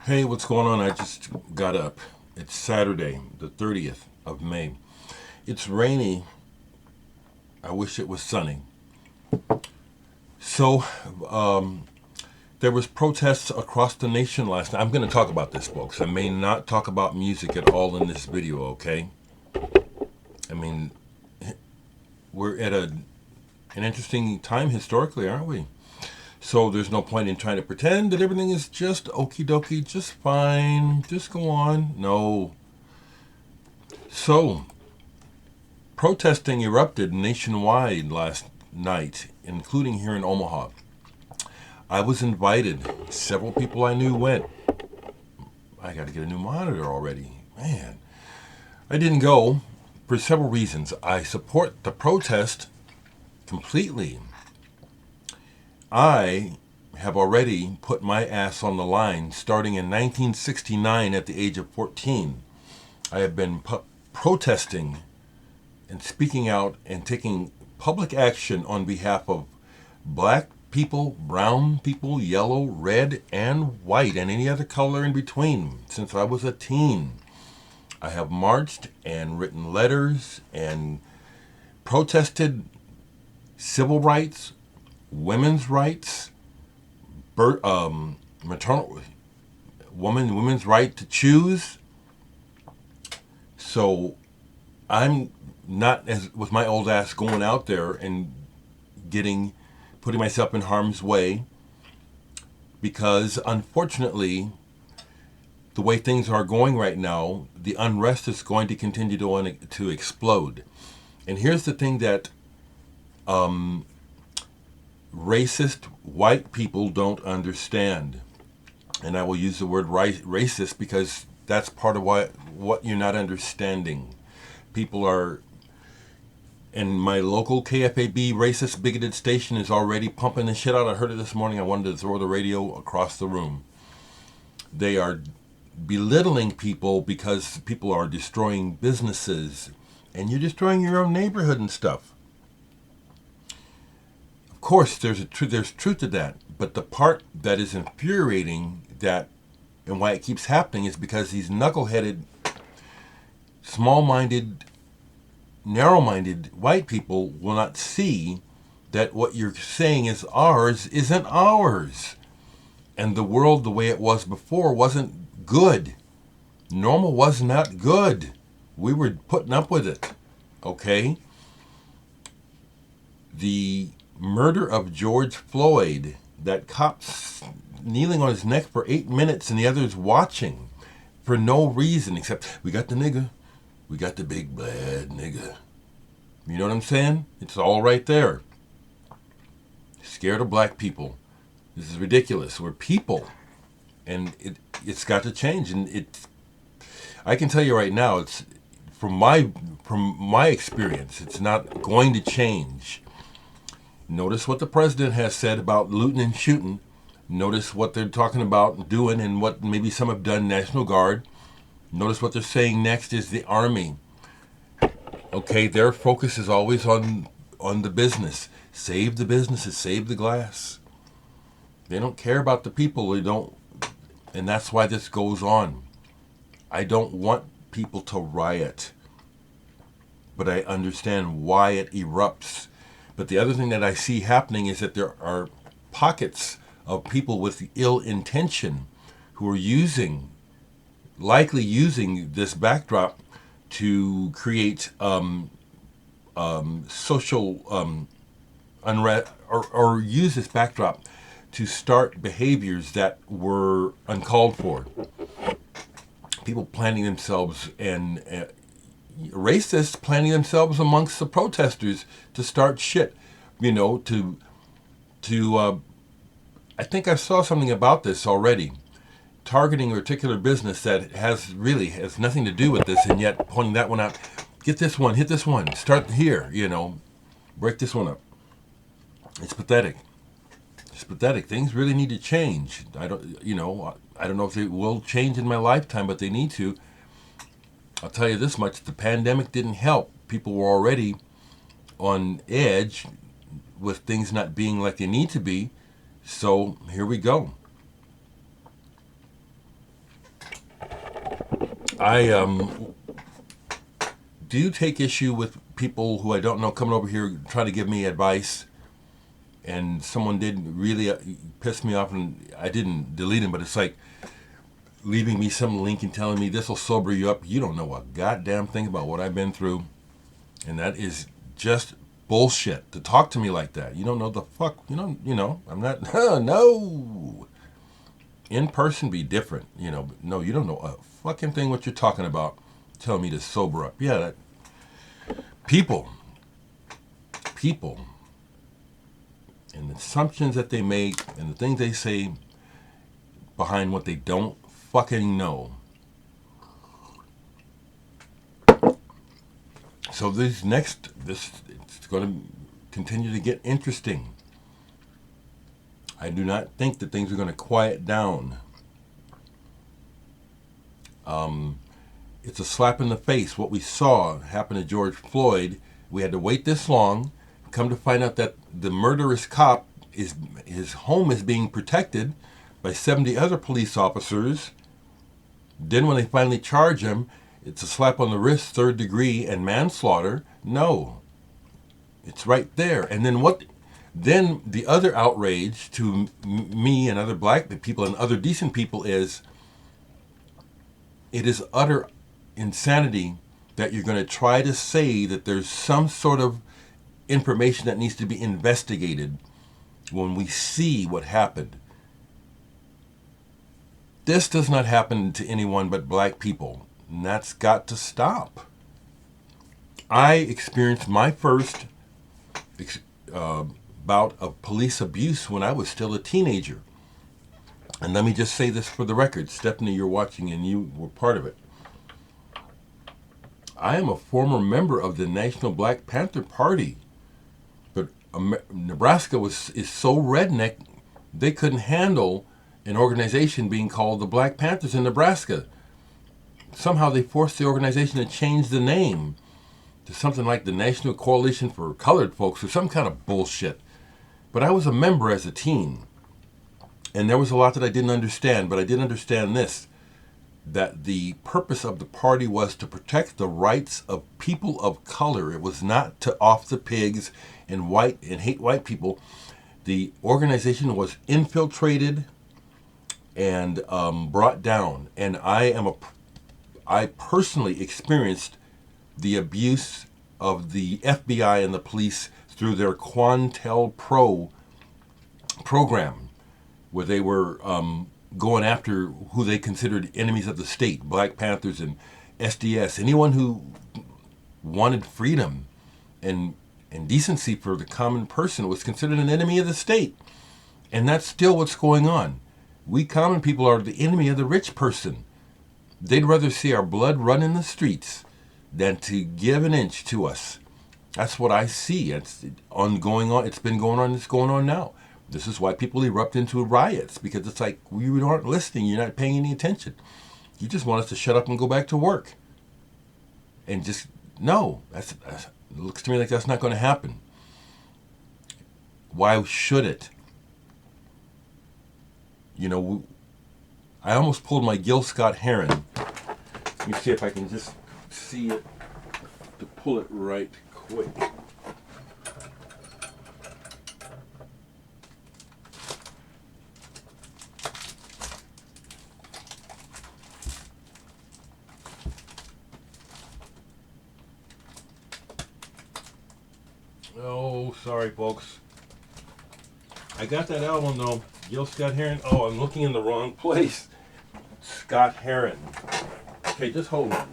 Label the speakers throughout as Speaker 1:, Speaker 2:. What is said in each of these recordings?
Speaker 1: Hey, what's going on? I just got up. It's Saturday, the 30th of May. It's rainy. I wish it was sunny. So, there was protests across the nation last night. I'm going to talk about this, folks. I may not talk about music at all in this video, okay? I mean, we're at an interesting time historically, aren't we? So there's no point in trying to pretend that everything is just okie dokie, just fine, just go on. No. So, protesting erupted nationwide last night, including here in Omaha. I was invited. Several people I knew went. I got to get a new monitor already. Man. I didn't go for several reasons. I support the protest completely. I have already put my ass on the line starting in 1969 at the age of 14. I have been protesting and speaking out and taking public action on behalf of black people, brown people, yellow, red, and white, and any other color in between since I was a teen. I have marched and written letters and protested civil rights, women's rights, maternal women's right to choose. So I'm not as with my old ass going out there and putting myself in harm's way, because unfortunately the way things are going right now, the unrest is going to continue to explode. And here's the thing that racist white people don't understand, and I will use the word racist because that's part of what you're not understanding. People are, and my local KFAB racist bigoted station is already pumping the shit out. I heard it this morning. I wanted to throw the radio across the room. They are belittling people because people are destroying businesses, and you're destroying your own neighborhood and stuff. Of course, there's truth to that, but the part that is infuriating, that and why it keeps happening, is because these knuckleheaded, small-minded, narrow-minded white people will not see that what you're saying is ours isn't ours. And the world the way it was before wasn't good. Normal was not good. We were putting up with it. Okay? The murder of George Floyd, that cop's kneeling on his neck for 8 minutes and the others watching for no reason except, we got the nigga. We got the big bad nigga. You know what I'm saying? It's all right there. Scared of black people. This is ridiculous. We're people. And it's got to change. And I can tell you right now, it's from my experience, it's not going to change. Notice what the president has said about looting and shooting. Notice what they're talking about doing and what maybe some have done, National Guard. Notice what they're saying next is the Army. Okay, their focus is always on the business. Save the businesses, save the glass. They don't care about the people. They don't, and that's why this goes on. I don't want people to riot, but I understand why it erupts. But the other thing that I see happening is that there are pockets of people with ill intention who are likely using this backdrop to create social unrest, or use this backdrop to start behaviors that were uncalled for. People planning themselves, and racists planning themselves amongst the protesters to start shit. I think I saw something about this already. Targeting a particular business that has nothing to do with this, and yet pointing that one out. Get this one, hit this one, start here, break this one up. It's pathetic. It's pathetic. Things really need to change. I don't know if they will change in my lifetime, but they need to. I'll tell you this much: the pandemic didn't help. People were already on edge with things not being like they need to be. So here we go. I do take issue with people who I don't know coming over here trying to give me advice, and someone did really piss me off, and I didn't delete him, but it's like leaving me some link and telling me this will sober you up. You don't know a goddamn thing about what I've been through, and that is just bullshit to talk to me like that. You don't know the fuck. I'm not. No. In person be different. But no, you don't know a fucking thing what you're talking about. Telling me to sober up. Yeah, that people, and the assumptions that they make and the things they say behind what they don't fucking know. So this it's going to continue to get interesting. I do not think that things are going to quiet down. It's a slap in the face. What we saw happen to George Floyd, we had to wait this long, come to find out that the murderous cop, his home is being protected by 70 other police officers. Then when they finally charge him, it's a slap on the wrist, 3rd degree, and manslaughter. No. It's right there. And then what? Then the other outrage to me and other black people and other decent people is, it is utter insanity that you're going to try to say that there's some sort of information that needs to be investigated when we see what happened. This does not happen to anyone but black people, and that's got to stop. I experienced my first bout of police abuse when I was still a teenager. And let me just say this for the record. Stephanie, you're watching and you were part of it. I am a former member of the National Black Panther Party. But Nebraska is so redneck, they couldn't handle an organization being called the Black Panthers in Nebraska. Somehow they forced the organization to change the name to something like the National Coalition for Colored Folks or some kind of bullshit. But I was a member as a teen. And there was a lot that I didn't understand, but I did understand this, that the purpose of the party was to protect the rights of people of color. It was not to off the pigs and hate white people. The organization was infiltrated and brought down. And I personally experienced the abuse of the FBI and the police through their QuantelPro program, where they were going after who they considered enemies of the state, Black Panthers and SDS, anyone who wanted freedom and decency for the common person was considered an enemy of the state. And that's still what's going on. We common people are the enemy of the rich person. They'd rather see our blood run in the streets than to give an inch to us. That's what I see. It's ongoing on. It's been going on. It's going on now. This is why people erupt into riots, because it's like, you aren't listening. You're not paying any attention. You just want us to shut up and go back to work. And just, no, it looks to me like that's not going to happen. Why should it? I almost pulled my Gil Scott-Heron. Let me see if I can just see it, to pull it right quick. Oh, sorry, folks. I got that album, though. Gil Scott-Heron. Oh, I'm looking in the wrong place. Scott-Heron. Okay, just hold on,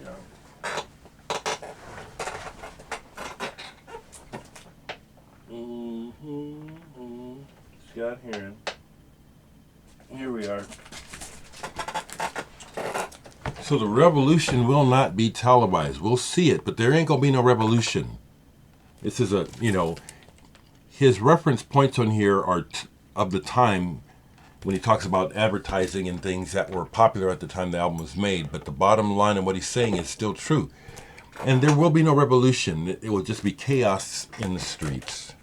Speaker 1: Scott-Heron. Here we are. So the revolution will not be televised. We'll see it, but there ain't gonna be no revolution. This is his reference points on here are of the time when he talks about advertising and things that were popular at the time the album was made. But the bottom line of what he's saying is still true. And there will be no revolution. It will just be chaos in the streets.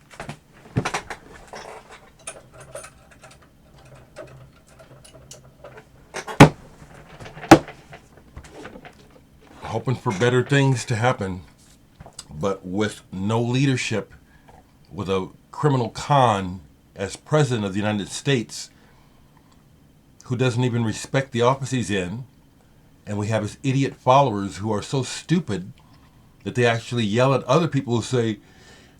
Speaker 1: hoping for better things to happen, but with no leadership, with a criminal con as president of the United States who doesn't even respect the office he's in, and we have his idiot followers who are so stupid that they actually yell at other people who say,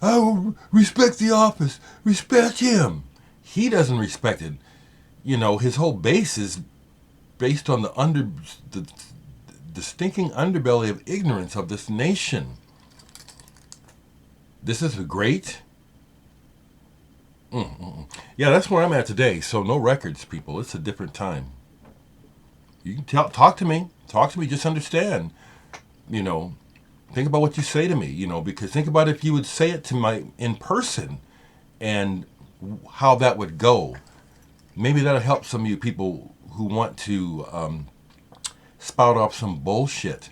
Speaker 1: "Oh, respect the office, respect him." He doesn't respect it. You know, his whole base is based on the stinking underbelly of ignorance of this nation. This is great. Yeah, that's where I'm at today. So no records, people. It's a different time. You can talk to me. Talk to me. Just understand. You know, think about what you say to me. You know, because think about if you would say it to my in person, and how that would go. Maybe that'll help some of you people who want to spout off some bullshit.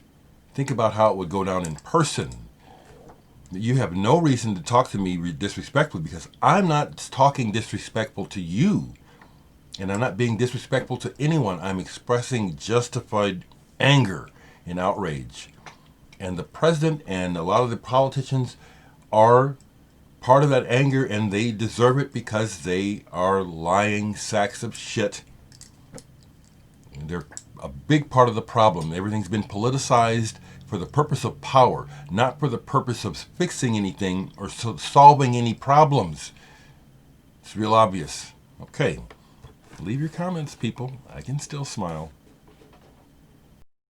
Speaker 1: Think about how it would go down in person. You have no reason to talk to me disrespectfully because I'm not talking disrespectful to you. And I'm not being disrespectful to anyone. I'm expressing justified anger and outrage. And the president and a lot of the politicians are part of that anger, and they deserve it because they are lying sacks of shit. And they're a big part of the problem. Everything's been politicized for the purpose of power, not for the purpose of fixing anything or solving any problems. It's real obvious. Okay. Leave your comments, people. I can still smile.